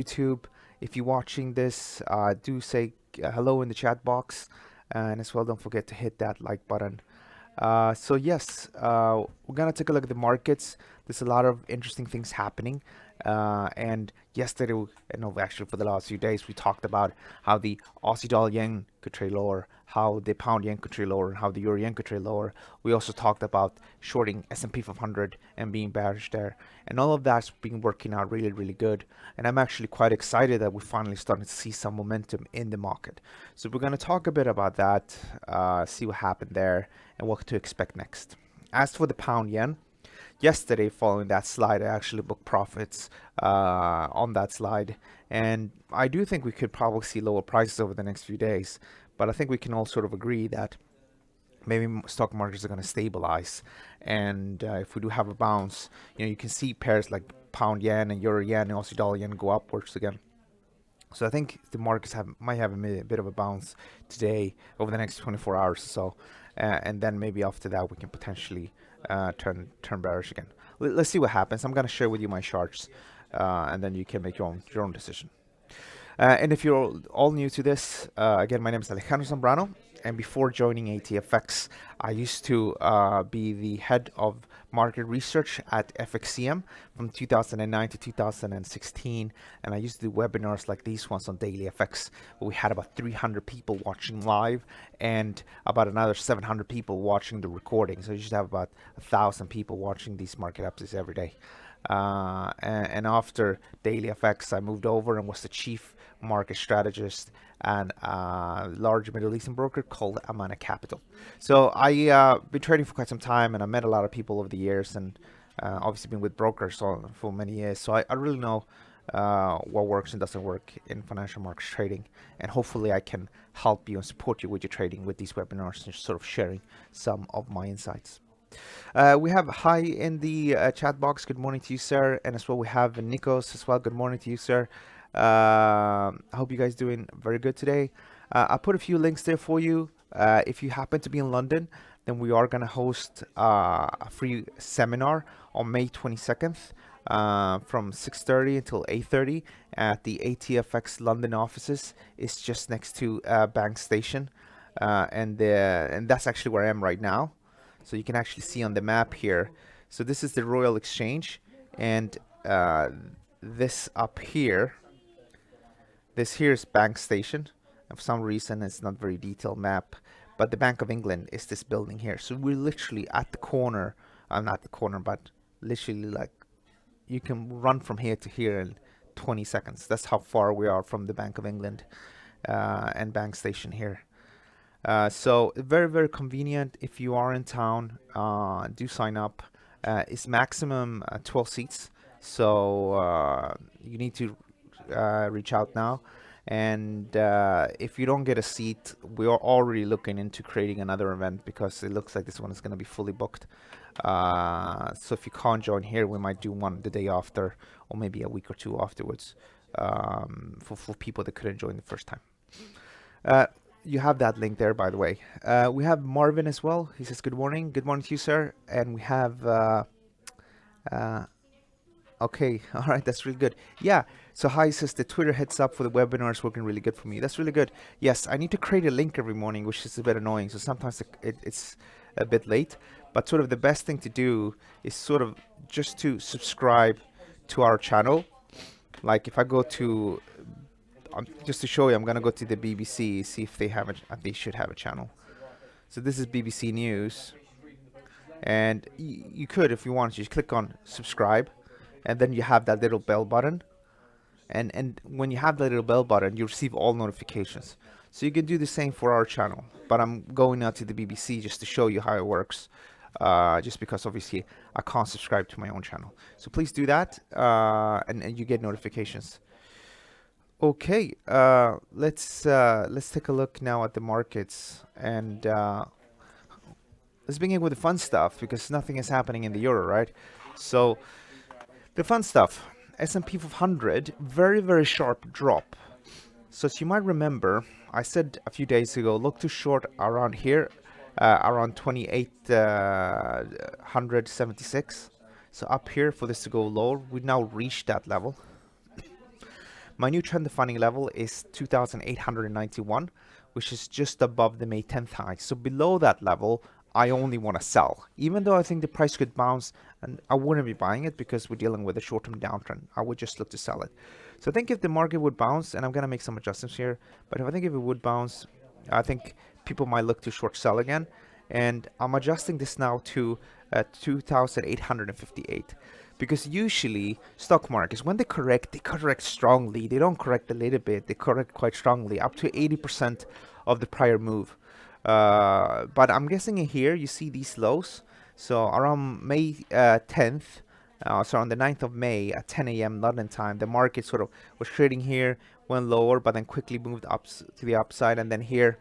YouTube. If you're watching this, do say hello in the chat box, and as well, don't forget to hit that like button. So yes, we're gonna take a look at the markets. There's a lot of interesting things happening. And yesterday, no, actually for the last few days, we talked about how the Aussie dollar yen could trade lower, how the pound yen could trade lower, and how the euro yen could trade lower. We also talked about shorting S&P 500 and being bearish there, and all of that's been working out really, really good. And I'm actually quite excited that we're finally starting to see some momentum in the market. So we're going to talk a bit about that, see what happened there, and what to expect next. As for the pound yen, yesterday following that slide, I actually booked profits on that slide, and I do think we could probably see lower prices over the next few days, but I think we can all sort of agree that maybe stock markets are going to stabilize, and if we do have a bounce, you can see pairs like pound yen and euro yen and Aussie dollar yen go upwards again. So I think the markets might have a bit of a bounce today over the next 24 hours or so, and then maybe after that we can potentially turn bearish again. Let's see what happens. I'm gonna share with you my charts, and then you can make your own decision. And if you're all new to this, again, my name is Alejandro Zambrano, and before joining ATFX, I used to be the head of market research at FXCM from 2009 to 2016, and I used to do webinars like these ones on Daily FX, where we had about 300 people watching live and about another 700 people watching the recording. So you should have about 1,000 people watching these market updates every day. And after Daily FX, I moved over and was the chief market strategist and a large Middle Eastern broker called Amana Capital. So I've been trading for quite some time, and I met a lot of people over the years, and obviously been with brokers for many years. So I really know what works and doesn't work in financial markets trading, and hopefully I can help you and support you with your trading with these webinars and sort of sharing some of my insights. We have hi in the chat box. Good morning to you, sir. And as well, we have Nikos as well. Good morning to you, sir. I hope you guys doing very good today. I put a few links there for you. If you happen to be in London, then we are going to host a free seminar on May 22nd from 6:30 until 8:30 at the ATFX London offices. It's just next to Bank Station, and that's actually where I am right now. So you can actually see on the map here. So this is the Royal Exchange, and this up here, this here is Bank Station. And for some reason, it's not very detailed map, but the Bank of England is this building here. So we're literally at the corner. Not the corner, but literally like you can run from here to here in 20 seconds. That's how far we are from the Bank of England and Bank Station here. So very, very convenient. If you are in town, do sign up. It's maximum 12 seats, so you need to reach out now. And if you don't get a seat, we are already looking into creating another event because it looks like this one is going to be fully booked. So if you can't join here, we might do one the day after, or maybe a week or two afterwards, for people that couldn't join the first time. You have that link there, by the way. We have Marvin as well. He says, good morning. Good morning to you, sir. And we have, okay, all right, that's really good. Yeah, so hi, says the Twitter heads up for the webinar is working really good for me. That's really good. Yes, I need to create a link every morning, which is a bit annoying. So sometimes it's a bit late. But sort of the best thing to do is sort of just to subscribe to our channel. Like if I go to just to show you, I'm gonna go to the BBC, see if they have they should have a channel. So this is BBC News, and you could, if you want, just click on subscribe, and then you have that little bell button, and when you have that little bell button, you receive all notifications. So you can do the same for our channel, but I'm going out to the BBC just to show you how it works, just because obviously I can't subscribe to my own channel. So please do that, and you get notifications. Okay, let's take a look now at the markets, and let's begin with the fun stuff because nothing is happening in the euro, right? So the fun stuff, S&P 500, very, very sharp drop. So as you might remember, I said a few days ago, look to short around here, around 2876. So up here for this to go lower, we now reached that level. My new trend defining level is 2,891, which is just above the May 10th high. So below that level, I only want to sell. Even though I think the price could bounce, and I wouldn't be buying it because we're dealing with a short-term downtrend. I would just look to sell it. So I think if the market would bounce, and I'm going to make some adjustments here, but if it would bounce, I think people might look to short sell again. And I'm adjusting this now to 2,858. Because usually stock markets, when they correct strongly. They don't correct a little bit, they correct quite strongly, up to 80% of the prior move. But I'm guessing in here you see these lows. So around May 10th, so on the 9th of May at 10 a.m. London time, the market sort of was trading here, went lower, but then quickly moved up to the upside. And then here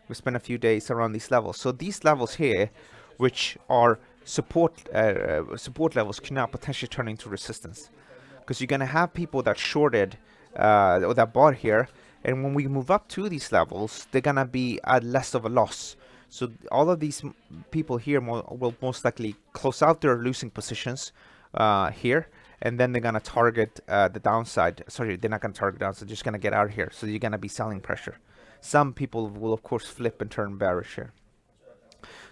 we spent a few days around these levels. So these levels here, which are support levels, can now potentially turn into resistance, because you're going to have people that shorted or that bought here, and when we move up to these levels, they're going to be at less of a loss. So all of these people here will most likely close out their losing positions here, and then they're going to target the downside. Sorry, they're not going to target downside, they're just going to get out of here. So you're going to be selling pressure. Some people will of course flip and turn bearish here.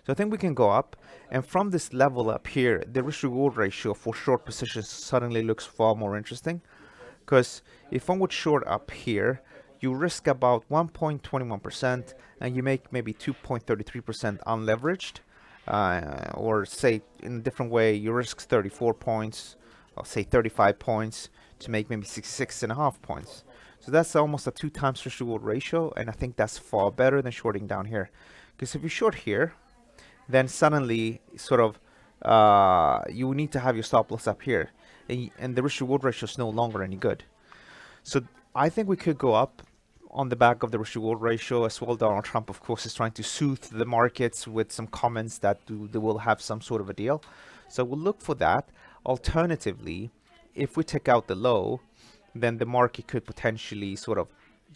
So I think we can go up, and from this level up here, the risk-reward ratio for short positions suddenly looks far more interesting, because if one would short up here, you risk about 1.21% and you make maybe 2.33% unleveraged, or say in a different way, you risk 34 points, or say 35 points to make maybe 66.5 points. So that's almost a 2 times risk-reward ratio, and I think that's far better than shorting down here. Because if you short here, then suddenly sort of you need to have your stop loss up here, and the risk reward ratio is no longer any good. So I think we could go up on the back of the risk reward ratio as well. Donald Trump, of course, is trying to soothe the markets with some comments that they will have some sort of a deal. So we'll look for that. Alternatively, if we take out the low, then the market could potentially sort of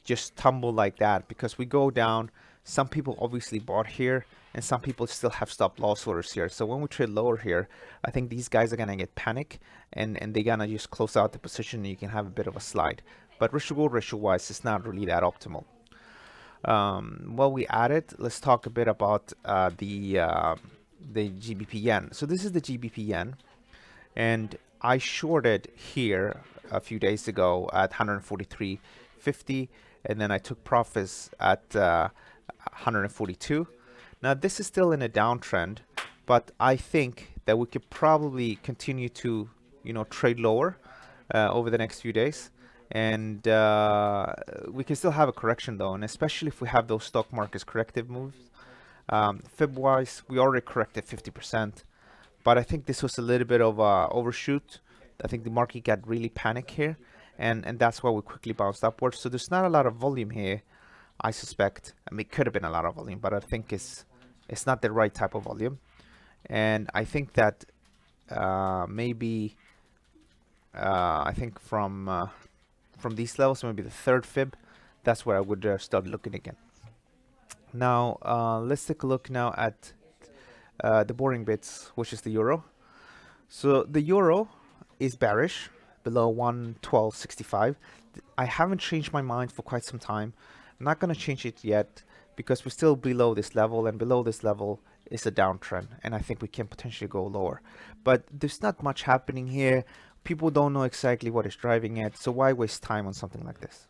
just tumble like that, because we go down. Some people obviously bought here, and some people still have stop loss orders here. So when we trade lower here, I think these guys are gonna get panic, and they're gonna just close out the position, and you can have a bit of a slide. But risk reward ratio wise, it's not really that optimal. While we at it, let's talk a bit about the GBP yen. So this is the GBP yen, and I shorted here a few days ago at 143.50, and then I took profits at 142. Now this is still in a downtrend, but I think that we could probably continue to, trade lower over the next few days, and we can still have a correction though, and especially if we have those stock markets corrective moves. Fib wise, we already corrected 50%, but I think this was a little bit of a overshoot. I think the market got really panicked here, and that's why we quickly bounced upwards. So there's not a lot of volume here, I suspect. I mean, it could have been a lot of volume, but I think it's not the right type of volume. And I think that maybe I think from these levels, maybe the third fib, that's where I would start looking again. Now let's take a look now at the boring bits, which is the euro. So the euro is bearish below 112.65. I haven't changed my mind for quite some time. I'm not going to change it yet, because we're still below this level, and below this level is a downtrend, and I think we can potentially go lower. But there's not much happening here. People don't know exactly what is driving it, so why waste time on something like this?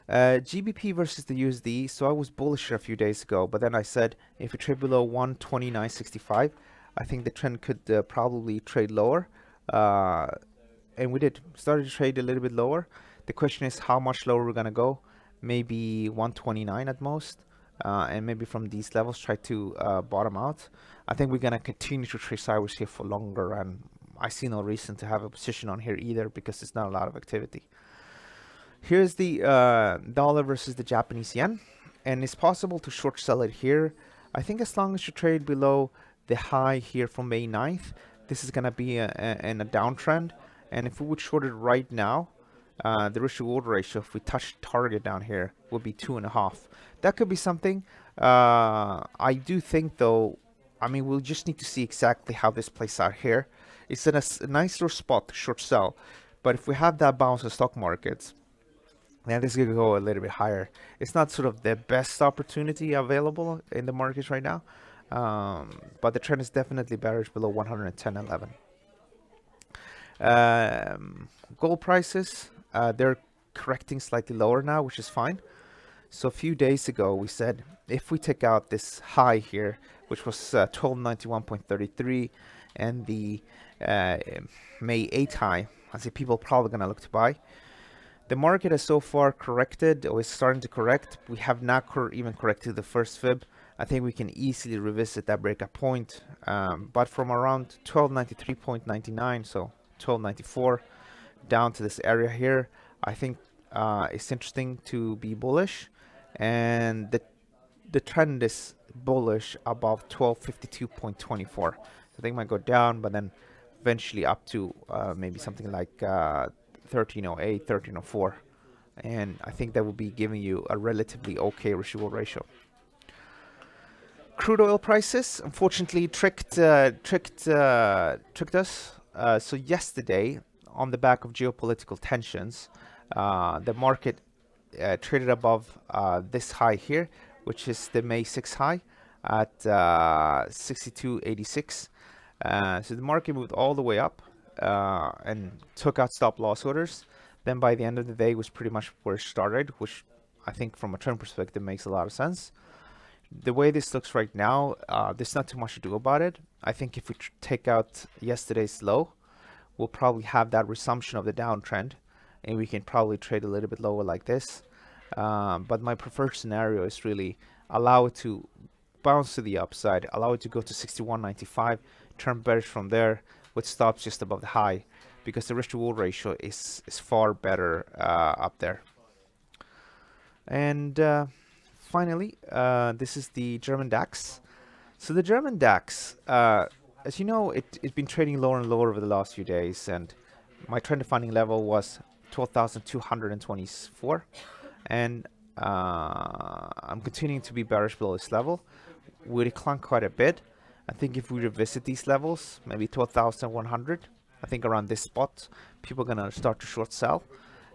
GBP versus the USD. So I was bullish a few days ago, but then I said if we trade below 129.65, I think the trend could probably trade lower, and we did. Started to trade a little bit lower. The question is how much lower we're gonna go. Maybe 129 at most, and maybe from these levels try to bottom out. I think we're gonna continue to trade sideways here for longer, and I see no reason to have a position on here either, because there's not a lot of activity. Here's the dollar versus the Japanese yen, and it's possible to short sell it here. I think as long as you trade below the high here from May 9th, this is gonna be in a downtrend, and if we would short it right now, the risk reward ratio, if we touch target down here, would be 2.5. That could be something. I do think though, I mean, we'll just need to see exactly how this plays out here. It's in a nice little spot to short sell, but if we have that bounce in stock markets, Now this is gonna go a little bit higher. It's not sort of the best opportunity available in the markets right now, but the trend is definitely bearish below 110.11. Gold prices, they're correcting slightly lower now, which is fine. So a few days ago, we said if we take out this high here, which was 1291.33, and the May 8 high, I see people probably gonna look to buy. The market has so far corrected, or is starting to correct. We have not even corrected the first fib. I think we can easily revisit that breakout point, but from around 1293.99, so 1294, down to this area here, I think it's interesting to be bullish, and the trend is bullish above 1252.24. So I think it might go down, but then eventually up to maybe something like 1308, 1304, and I think that will be giving you a relatively okay residual ratio. Crude oil prices unfortunately tricked us. So yesterday, on the back of geopolitical tensions, the market traded above this high here, which is the May 6 high at 62.86. So the market moved all the way up and took out stop loss orders. Then by the end of the day was pretty much where it started, which I think from a trend perspective makes a lot of sense. The way this looks right now, there's not too much to do about it. I think if we take out yesterday's low, we'll probably have that resumption of the downtrend, and we can probably trade a little bit lower like this. But my preferred scenario is really allow it to bounce to the upside, allow it to go to 61.95, turn bearish from there with stops just above the high, because the risk to reward ratio is far better up there. And finally, this is the German DAX. So the German DAX, as you know, it's been trading lower and lower over the last few days, and my trend defining level was 12,224, and I'm continuing to be bearish below this level. We declined quite a bit. I think if we revisit these levels, maybe 12,100, I think around this spot, people are gonna start to short sell,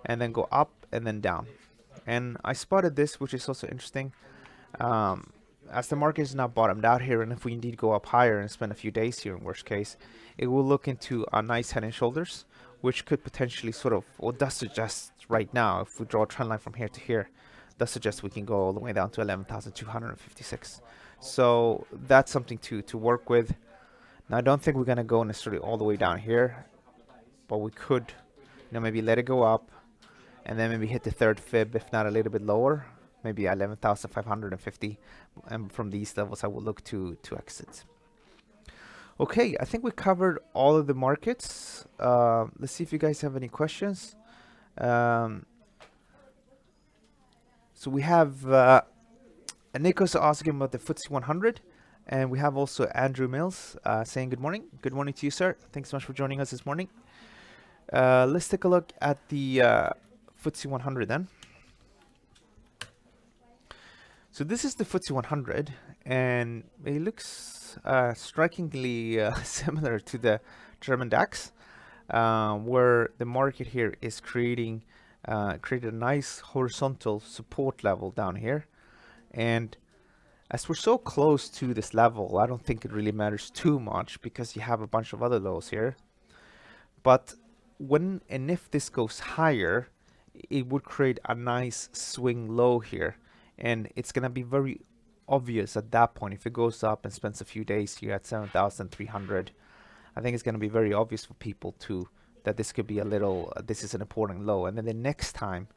and then go up and then down. And I spotted this, which is also interesting. As the market is now bottomed out here, and if we indeed go up higher and spend a few days here in worst case, it will look into a nice head and shoulders, which could potentially sort of, or does suggest right now, if we draw a trend line from here to here, does suggest we can go all the way down to 11,256. So that's something to work with. Now I don't think we're gonna go necessarily all the way down here, but we could, maybe let it go up, and then maybe hit the third fib, if not a little bit lower, maybe 11,550, and from these levels I will look to exit. Okay, I think we covered all of the markets. Let's see if you guys have any questions. So we have Nico's asking about the FTSE 100, and we have also Andrew Mills saying good morning. Good morning to you, sir. Thanks so much for joining us this morning. Let's take a look at the FTSE 100 then. So this is the FTSE 100, and it looks strikingly similar to the German DAX, where the market here is created a nice horizontal support level down here. And as we're so close to this level, I don't think it really matters too much because you have a bunch of other lows here. But when and if this goes higher, it would create a nice swing low here. And it's going to be very obvious at that point. If it goes up and spends a few days here at 7,300, I think it's going to be very obvious for people that this could be this is an important low. And then the next time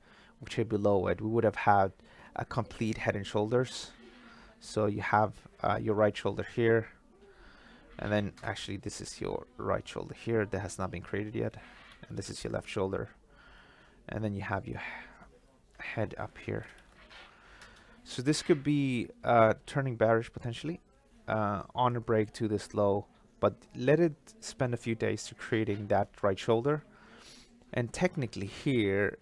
we trade below it, we would have had a complete head and shoulders. So you have your right shoulder here, and then actually this is your right shoulder here that has not been created yet, and this is your left shoulder, and then you have your head up here. So this could be turning bearish potentially on a break to this low, but let it spend a few days to creating that right shoulder. And technically here,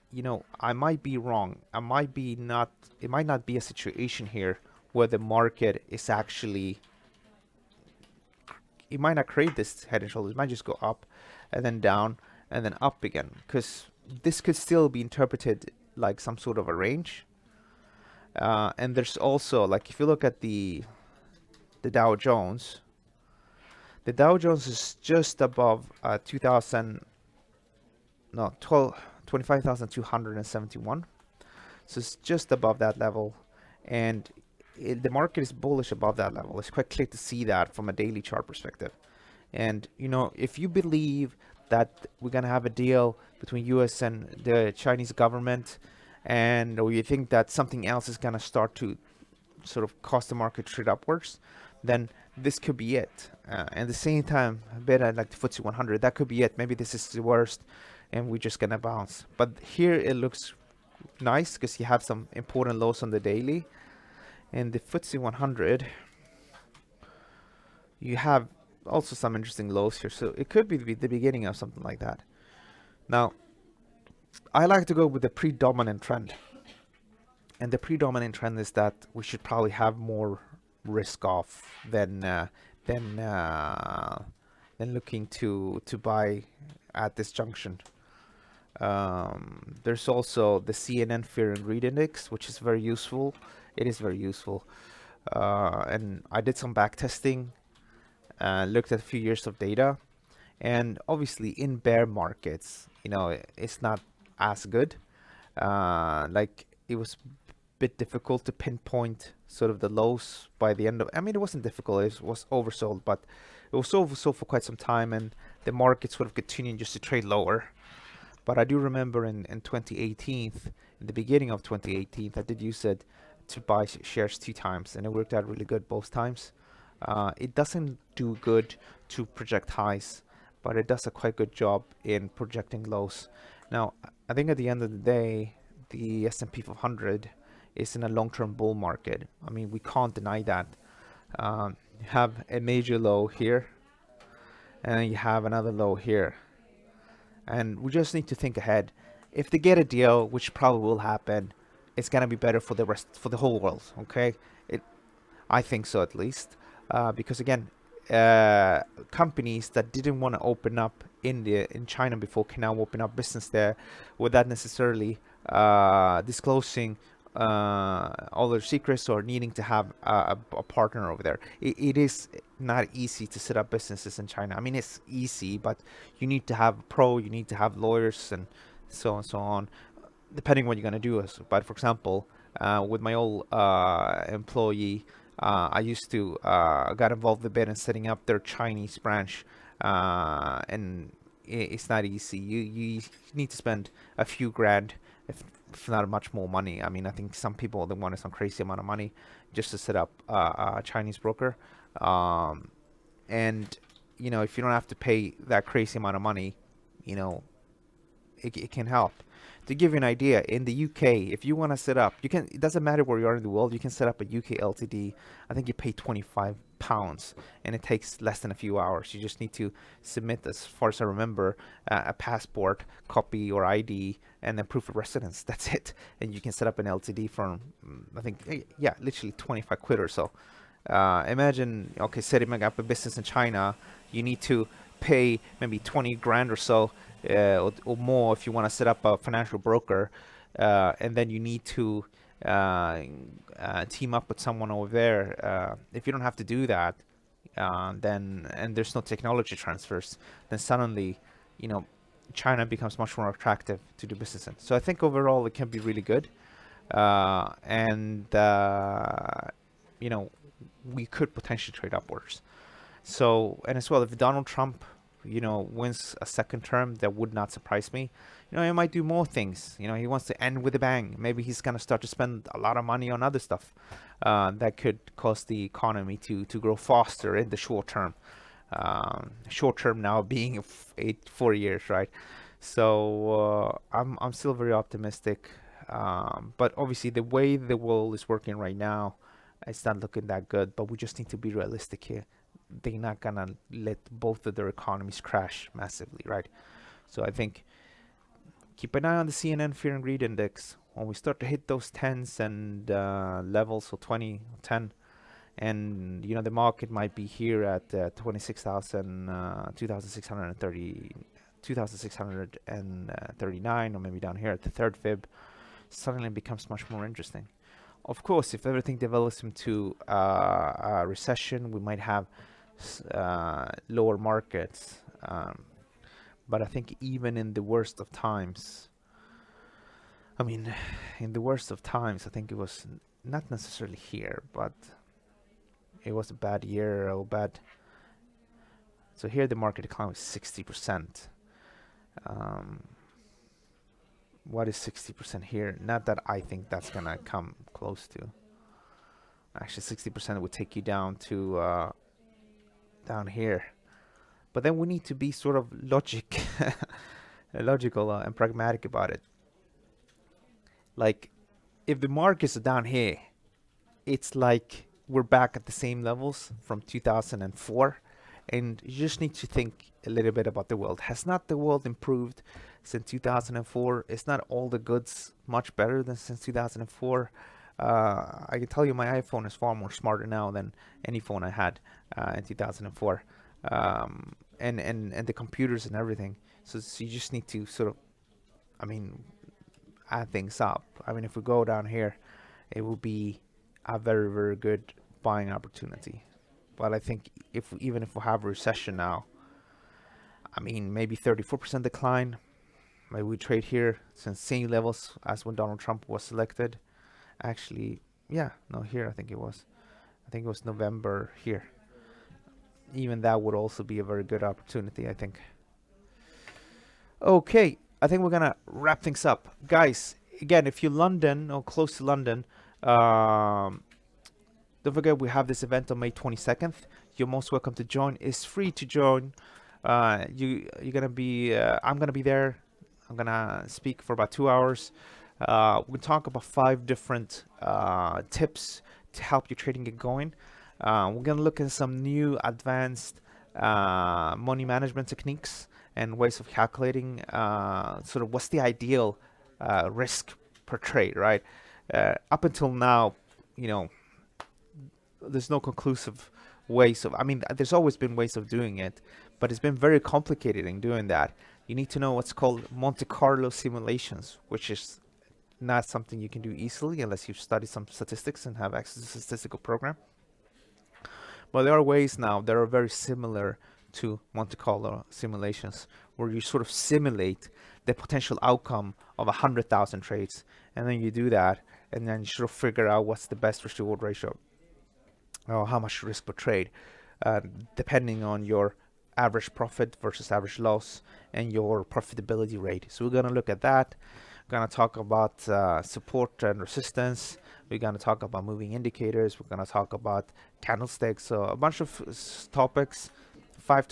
I might be wrong. It might not be a situation here where the market is actually, it might not create this head and shoulders. It might just go up and then down and then up again, because this could still be interpreted like some sort of a range. And there's also, like, if you look at the Dow Jones, the Dow Jones is just above 2000, no, 25,271. So it's just above that level, and the market is bullish above that level. It's quite clear to see that from a daily chart perspective. And if you believe that we're gonna have a deal between U.S. and the Chinese government, or you think that something else is gonna start to sort of cause the market trade upwards, then this could be it. At the same time, a bit like the FTSE 100, that could be it. Maybe this is the worst, and we're just gonna bounce. But here it looks nice because you have some important lows on the daily, and the FTSE 100, you have also some interesting lows here, so it could be the beginning of something like that. Now, I like to go with the predominant trend, and the predominant trend is that we should probably have more risk off than looking to buy at this junction. There's also the CNN Fear and Greed Index, which is very useful. It is very useful, and I did some back testing, looked at a few years of data, and obviously in bear markets, it's not as good. Like, it was a bit difficult to pinpoint sort of the lows by the end of. I mean, it wasn't difficult; it was oversold, but it was oversold for quite some time, and the market sort of continued just to trade lower. But I do remember in 2018, in the beginning of 2018, I did use it to buy shares 2 times, and it worked out really good both times. It doesn't do good to project highs, but it does a quite good job in projecting lows. Now, I think at the end of the day, the S&P 500 is in a long-term bull market. I mean, we can't deny that. You have a major low here, and you have another low here. And we just need to think ahead. If they get a deal, which probably will happen, it's gonna be better for the whole world. Okay, I think so, at least, because again, companies that didn't want to open up in China before can now open up business there without necessarily disclosing all their secrets or needing to have a partner over there. It is not easy to set up businesses in China. I mean, it's easy, but you need to have a pro, you need to have lawyers, and so on and so on, depending what you're going to do. But for example, with my old employee, I used to got involved a bit in setting up their Chinese branch, and it's not easy. You need to spend a few grand, if not much more money. I mean, I think some people, they want some crazy amount of money just to set up a Chinese broker. And if you don't have to pay that crazy amount of money, it can help. To give you an idea, in the UK, if you want to set up, you can. It doesn't matter where you are in the world. You can set up a UK LTD. I think you pay £25, and it takes less than a few hours. You just need to submit, as far as I remember, a passport copy or ID, and then proof of residence. That's it, and you can set up an LTD for, I think, yeah, literally 25 quid or so. Imagine, okay, setting up a business in China, you need to pay maybe 20 grand or so, or more, if you want to set up a financial broker, and then you need to team up with someone over there. If you don't have to do that, then, and there's no technology transfers, then suddenly, China becomes much more attractive to do business in. So I think overall it can be really good, and we could potentially trade upwards. So, and as well, if Donald Trump, wins a second term, that would not surprise me. He might do more things. He wants to end with a bang. Maybe he's gonna start to spend a lot of money on other stuff that could cause the economy to grow faster in the short term. Short term now being 4 years, right? So I'm still very optimistic. But obviously, the way the world is working right now, it's not looking that good. But we just need to be realistic here. They're not gonna let both of their economies crash massively, right? So I think keep an eye on the CNN Fear and Greed Index. When we start to hit those 10s and levels, so 20, 10, and the market might be here at 26,000, 2,630, 2,639, or maybe down here at the third fib. suddenly becomes much more interesting. Of course, if everything develops into a recession, we might have lower markets. But I think even in the worst of times, I mean, in the worst of times, I think it was not necessarily here, but it was a bad year or bad. So here the market decline was 60%. What is 60% here? Not that I think that's gonna come close to. Actually, 60% would take you down to down here. But then we need to be sort of logical and pragmatic about it. Like, if the markets are down here, it's like we're back at the same levels from 2004. And you just need to think a little bit about the world. Has not the world improved since 2004? Is not all the goods much better than since 2004? I can tell you my iPhone is far more smarter now than any phone I had in 2004. And the computers and everything. So you just need to sort of, I mean, add things up. I mean, if we go down here, it will be a very, very good buying opportunity. But I think even if we have a recession now, I mean, maybe 34% decline. Maybe we trade here since same levels as when Donald Trump was elected. Actually, yeah, no, here I think it was. I think it was November here. Even that would also be a very good opportunity, I think. Okay, I think we're gonna wrap things up, guys. Again, if you're London or close to London, don't forget we have this event on May 22nd. You're most welcome to join. It's free to join. You're gonna be. I'm gonna be there. I'm gonna speak for about 2 hours. We'll talk about 5 different tips to help your trading get going. We're gonna look at some new advanced money management techniques and ways of calculating sort of what's the ideal risk per trade, right? Up until now, you know, there's no conclusive ways of, I mean, there's always been ways of doing it, but it's been very complicated in doing that. You need to know what's called Monte Carlo simulations, which is not something you can do easily unless you've studied some statistics and have access to a statistical program. But there are ways now that are very similar to Monte Carlo simulations, where you sort of simulate the potential outcome of 100,000 trades, and then you do that, and then you sort of figure out what's the best risk reward ratio, or how much risk per trade, depending on your average profit versus average loss and your profitability rate. So we're going to look at that. We're going to talk about support and resistance. We're going to talk about moving indicators. We're going to talk about candlesticks. So a bunch of topics, 5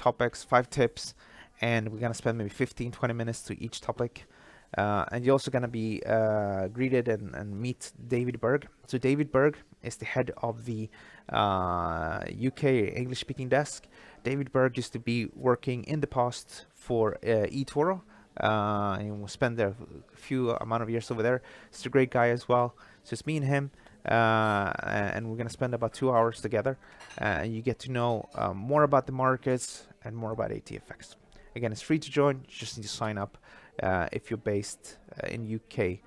tips, and we're going to spend maybe 15-20 minutes to each topic. And you're also going to be greeted and meet David Berg. So David Berg is the head of the UK English-speaking desk. David Berg used to be working in the past for eToro. And we'll spend a few amount of years over there. He's a great guy as well. So it's me and him, and we're going to spend about 2 hours together. And you get to know more about the markets and more about ATFX. Again, it's free to join. You just need to sign up if you're based in UK,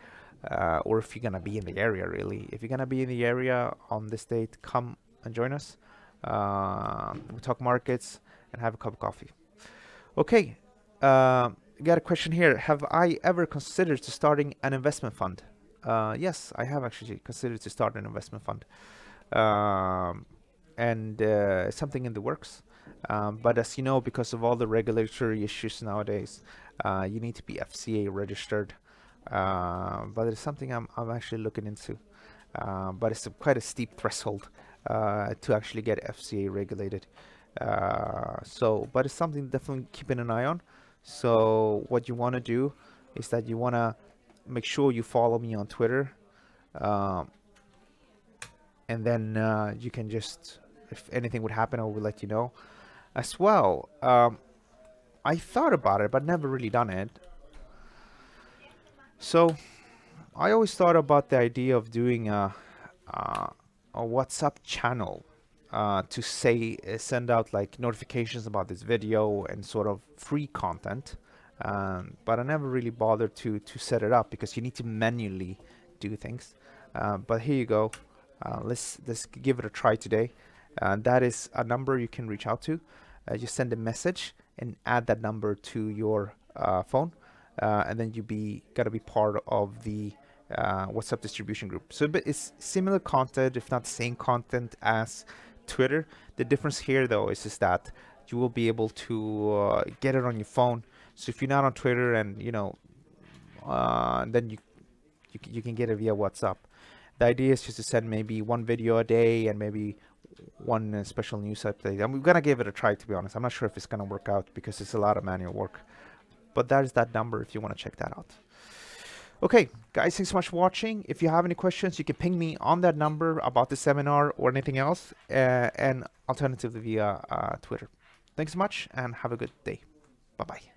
or if you're going to be in the area, really. If you're going to be in the area on this date, come and join us. We'll talk markets and have a cup of coffee. Okay. Got a question here. Have I ever considered to starting an investment fund? Yes, I have actually considered to start an investment fund. And something in the works. But as you know, because of all the regulatory issues nowadays, you need to be FCA registered. But it's something I'm actually looking into. But it's quite a steep threshold to actually get FCA regulated. But it's something definitely keeping an eye on. So what you want to do is that you want to make sure you follow me on Twitter. And then you can just, if anything would happen, I will let you know. As well, I thought about it, but never really done it. So I always thought about the idea of doing a WhatsApp channel to send out like notifications about this video and sort of free content, but I never really bothered to set it up because you need to manually do things. But here you go. Let's give it a try today. That is a number you can reach out to. Just send a message and add that number to your phone, and then gotta be part of the WhatsApp distribution group. So it's similar content, if not the same content as Twitter. The difference here, though, is just that you will be able to get it on your phone. So if you're not on Twitter, and then you can get it via WhatsApp. The idea is just to send maybe one video a day and maybe one special news update. And we're gonna give it a try, to be honest. I'm not sure if it's gonna work out because it's a lot of manual work. But there's that number if you want to check that out. Okay, guys, thanks so much for watching. If you have any questions, you can ping me on that number about the seminar or anything else, and alternatively via Twitter. Thanks so much and have a good day. Bye-bye.